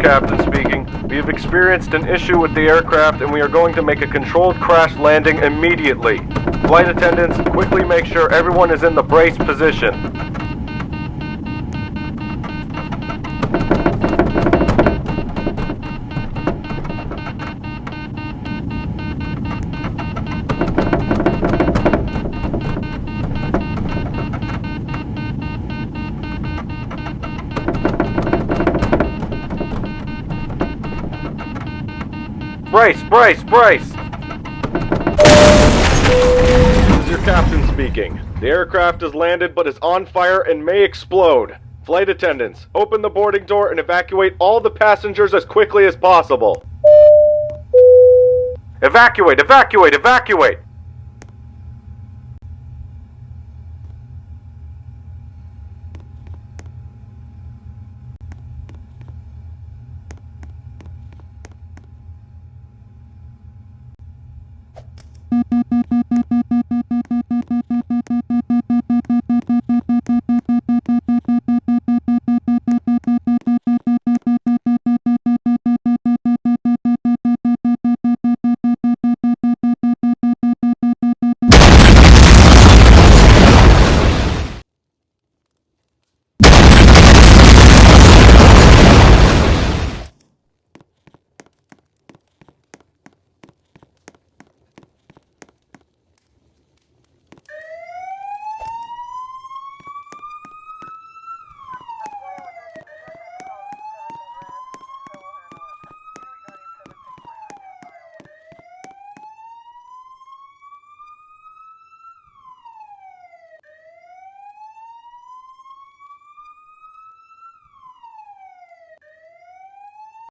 captain speaking. We have experienced an issue with the aircraft and we are going to make a controlled crash landing immediately. Flight attendants, quickly make sure everyone is in the brace position. Brace, brace, brace! This is your captain speaking. The aircraft has landed but is on fire and may explode. Flight attendants, open the boarding door and evacuate all the passengers as quickly as possible. Evacuate, evacuate, evacuate!